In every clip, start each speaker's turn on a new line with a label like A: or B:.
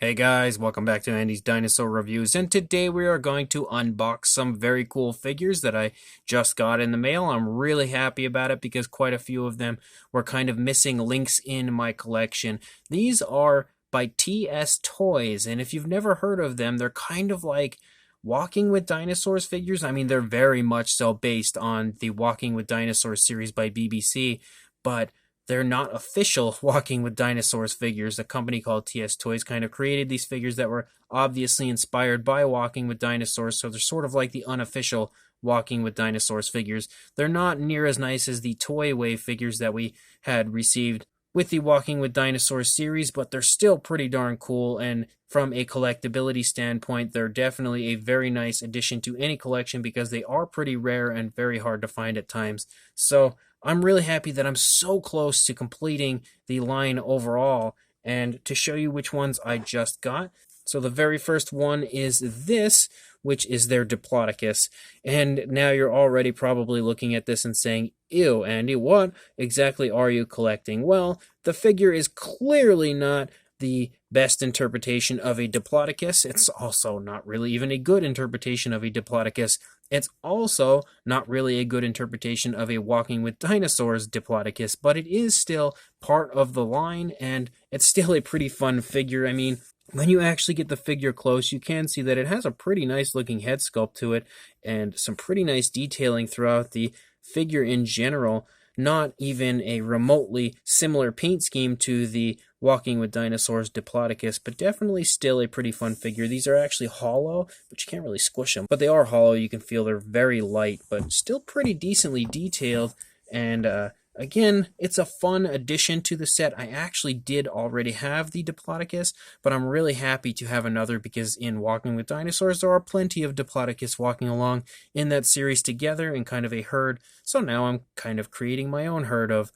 A: Hey guys, welcome back to Andy's Dinosaur Reviews, and today we are going to unbox some very cool figures that I just got in the mail. I'm really happy about it because quite a few of them were kind of missing links in my collection. These are by TS Toys, and if you've never heard of them, they're kind of like Walking with Dinosaurs figures. I mean, they're very much so based on the Walking with Dinosaurs series by BBC, but they're not official Walking with Dinosaurs figures. A company called TS Toys kind of created these figures that were obviously inspired by Walking with Dinosaurs, so they're sort of like the unofficial Walking with Dinosaurs figures. They're not near as nice as the Toy Wave figures that we had received with the Walking with Dinosaurs series, but they're still pretty darn cool, and from a collectability standpoint, they're definitely a very nice addition to any collection because they are pretty rare and very hard to find at times. So I'm really happy that I'm so close to completing the line overall, and to show you which ones I just got. So the very first one is this, which is their Diplodocus. And now you're already probably looking at this and saying, ew, Andy, what exactly are you collecting? Well, the figure is clearly not the best interpretation of a Diplodocus. It's also not really even a good interpretation of a Diplodocus. It's also not really a good interpretation of a Walking with Dinosaurs Diplodocus, but it is still part of the line, and it's still a pretty fun figure. I mean, when you actually get the figure close, you can see that it has a pretty nice looking head sculpt to it, and some pretty nice detailing throughout the figure in general. Not even a remotely similar paint scheme to the Walking with Dinosaurs Diplodocus, but definitely still a pretty fun figure. These are actually hollow, but you can't really squish them. But they are hollow. You can feel they're very light, but still pretty decently detailed. And again, it's a fun addition to the set. I actually did already have the Diplodocus, but I'm really happy to have another because in Walking with Dinosaurs, there are plenty of Diplodocus walking along in that series together in kind of a herd. So now I'm kind of creating my own herd of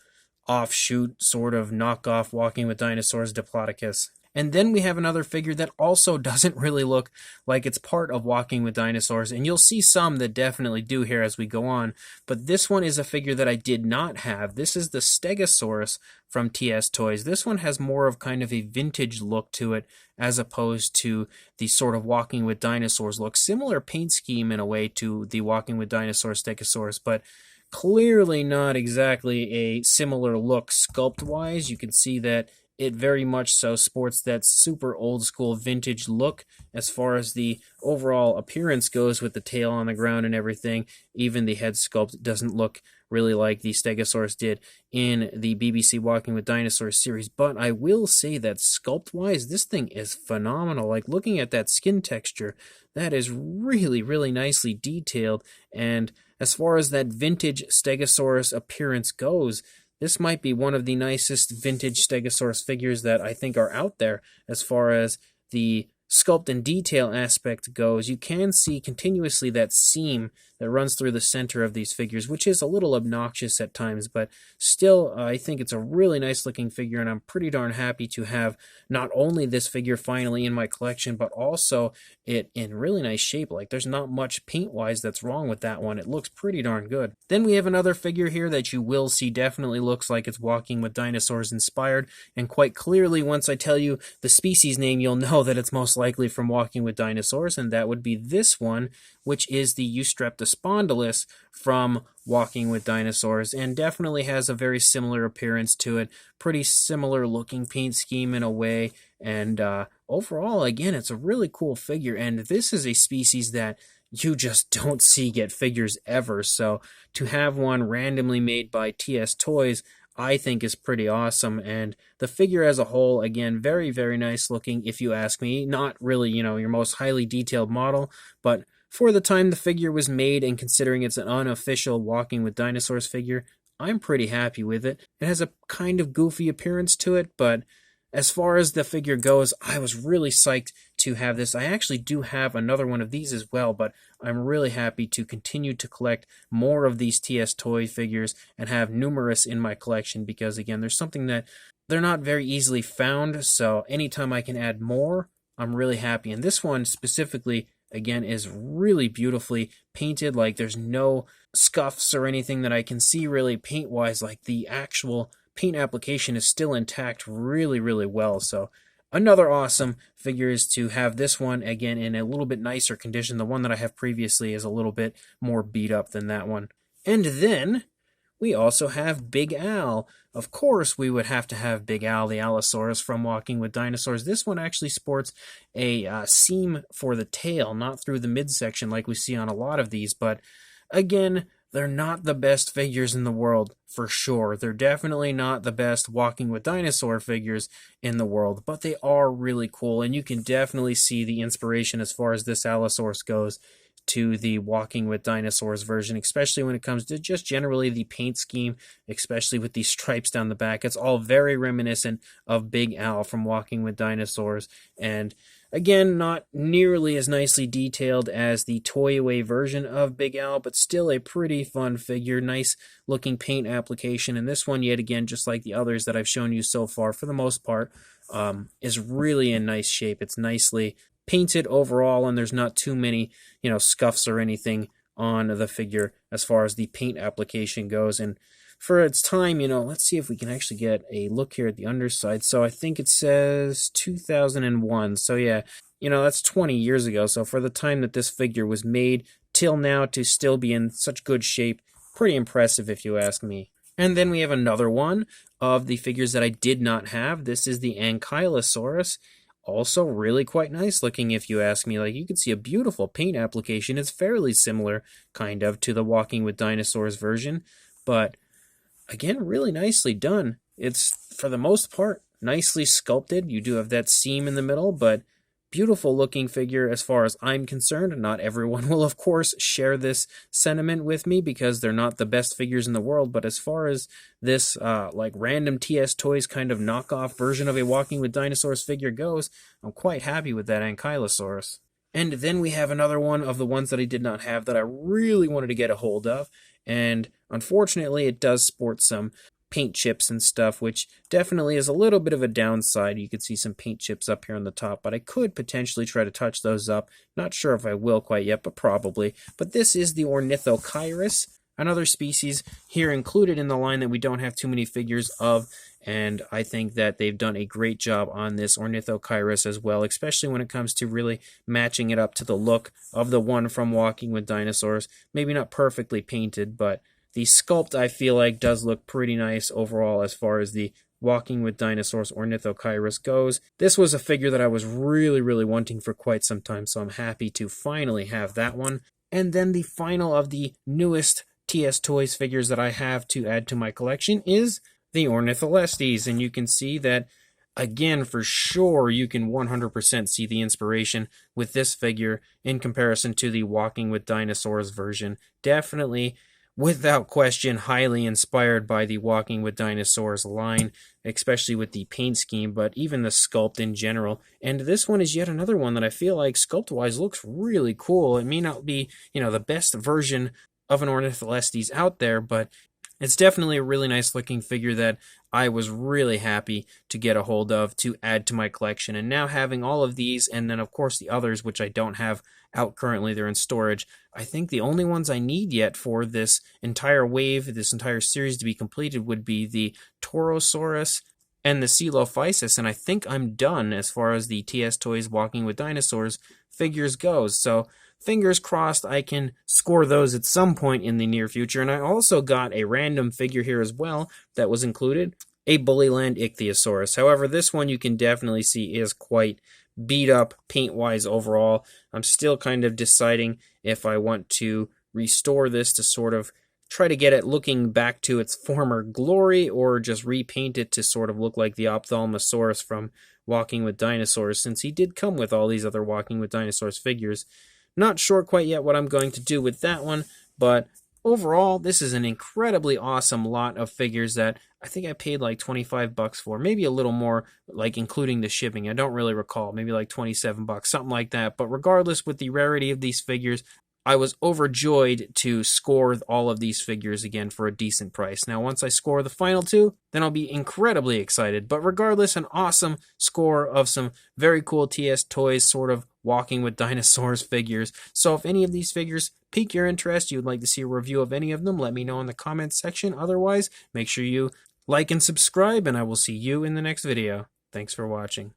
A: offshoot sort of knockoff Walking with Dinosaurs Diplodocus. And then we have another figure that also doesn't really look like it's part of Walking with Dinosaurs, and you'll see some that definitely do here as we go on, but this one is a figure that I did not have. This is the Stegosaurus from TS Toys. This one has more of kind of a vintage look to it as opposed to the sort of Walking with Dinosaurs look. Similar paint scheme in a way to the Walking with Dinosaurs Stegosaurus, but clearly not exactly a similar look sculpt-wise. You can see that it very much so sports that super old school vintage look as far as the overall appearance goes with the tail on the ground and everything. Even the head sculpt doesn't look really like the Stegosaurus did in the BBC Walking with Dinosaurs series, but I will say that sculpt-wise, this thing is phenomenal. Like, looking at that skin texture, that is really, really nicely detailed, and as far as that vintage Stegosaurus appearance goes, this might be one of the nicest vintage Stegosaurus figures that I think are out there as far as the sculpt and detail aspect goes. You can see continuously that seam that runs through the center of these figures, which is a little obnoxious at times, but still I think it's a really nice looking figure, and I'm pretty darn happy to have not only this figure finally in my collection, but also it in really nice shape. Like, there's not much paint wise that's wrong with that one. It looks pretty darn good. Then we have another figure here that you will see definitely looks like it's Walking with Dinosaurs inspired, and quite clearly once I tell you the species name, you'll know that it's most likely from Walking with Dinosaurs, and that would be this one, which is the Eustreptospondylus from Walking with Dinosaurs, and definitely has a very similar appearance to it. Pretty similar looking paint scheme in a way, and overall, again, it's a really cool figure, and this is a species that you just don't see get figures ever, so to have one randomly made by TS Toys, I think is pretty awesome. And the figure as a whole, again, very, very nice looking if you ask me. Not really, your most highly detailed model, but for the time the figure was made and considering it's an unofficial Walking with Dinosaurs figure, I'm pretty happy with it. It has a kind of goofy appearance to it, but as far as the figure goes, I was really psyched to have this. I actually do have another one of these as well, but I'm really happy to continue to collect more of these TS Toy figures and have numerous in my collection because, again, there's something that they're not very easily found, so anytime I can add more, I'm really happy. And this one specifically, again, is really beautifully painted. Like, there's no scuffs or anything that I can see really paint-wise. Like, the actual paint application is still intact really, really well, so Another awesome figure is to have this one again in a little bit nicer condition. The one that I have previously is a little bit more beat up than that one. And then we also have Big Al. Of course, we would have to have Big Al, the Allosaurus from Walking with Dinosaurs. This one actually sports a seam for the tail, not through the midsection like we see on a lot of these. But again, they're not the best figures in the world, for sure. They're definitely not the best Walking with Dinosaur figures in the world, but they are really cool, and you can definitely see the inspiration as far as this Allosaurus goes to the Walking with Dinosaurs version, especially when it comes to just generally the paint scheme, especially with these stripes down the back. It's all very reminiscent of Big Al from Walking with Dinosaurs, and again, not nearly as nicely detailed as the toy-away version of Big Al, but still a pretty fun figure. Nice looking paint application, and this one, yet again, just like the others that I've shown you so far, for the most part, is really in nice shape. It's nicely painted overall, and there's not too many, scuffs or anything on the figure as far as the paint application goes. And for its time, let's see if we can actually get a look here at the underside. So I think it says 2001. So yeah, that's 20 years ago. So for the time that this figure was made till now to still be in such good shape, pretty impressive if you ask me. And then we have another one of the figures that I did not have. This is the Ankylosaurus. Also really quite nice looking if you ask me. Like, you can see a beautiful paint application. It's fairly similar kind of to the Walking with Dinosaurs version, but again, really nicely done. It's, for the most part, nicely sculpted. You do have that seam in the middle, but beautiful looking figure as far as I'm concerned. Not everyone will, of course, share this sentiment with me because they're not the best figures in the world, but as far as this like random TS Toys kind of knockoff version of a Walking with Dinosaurs figure goes, I'm quite happy with that Ankylosaurus. And then we have another one of the ones that I did not have that I really wanted to get a hold of, and unfortunately it does sport some paint chips and stuff, which definitely is a little bit of a downside. You could see some paint chips up here on the top, but I could potentially try to touch those up. Not sure if I will quite yet, but probably. But this is the Ornithocyrus, another species here included in the line that we don't have too many figures of, and I think that they've done a great job on this Ornithocyrus as well, especially when it comes to really matching it up to the look of the one from Walking with Dinosaurs. Maybe not perfectly painted, but the sculpt, I feel like, does look pretty nice overall as far as the Walking with Dinosaurs Ornithocyrus goes. This was a figure that I was really, really wanting for quite some time, so I'm happy to finally have that one. And then the final of the newest TS Toys figures that I have to add to my collection is the Ornitholestes, and you can see that, again, for sure, you can 100% see the inspiration with this figure in comparison to the Walking with Dinosaurs version. Definitely, without question, highly inspired by the Walking with Dinosaurs line, especially with the paint scheme, but even the sculpt in general. And this one is yet another one that I feel like sculpt-wise looks really cool. It may not be, the best version of an Ornitholestes out there, but it's definitely a really nice looking figure that I was really happy to get a hold of to add to my collection. And now having all of these, and then of course the others, which I don't have out currently, they're in storage, I think the only ones I need yet for this entire wave, this entire series to be completed, would be the Torosaurus and the Coelophysis, and I think I'm done as far as the TS Toys Walking with Dinosaurs figures goes. So fingers crossed I can score those at some point in the near future. And I also got a random figure here as well that was included, a Bullyland Ichthyosaurus. However, this one you can definitely see is quite beat up paint-wise overall. I'm still kind of deciding if I want to restore this to sort of try to get it looking back to its former glory, or just repaint it to sort of look like the Ophthalmosaurus from Walking with Dinosaurs, since he did come with all these other Walking with Dinosaurs figures. Not sure quite yet what I'm going to do with that one, but overall, this is an incredibly awesome lot of figures that I think I paid like 25 bucks for, maybe a little more, like including the shipping. I don't really recall, maybe like 27 bucks, something like that. But regardless, with the rarity of these figures, I was overjoyed to score all of these figures again for a decent price. Now, once I score the final two, then I'll be incredibly excited. But regardless, an awesome score of some very cool TS Toys sort of Walking with Dinosaurs figures. So if any of these figures pique your interest, you would like to see a review of any of them, let me know in the comments section. Otherwise, make sure you like and subscribe, and I will see you in the next video. Thanks for watching.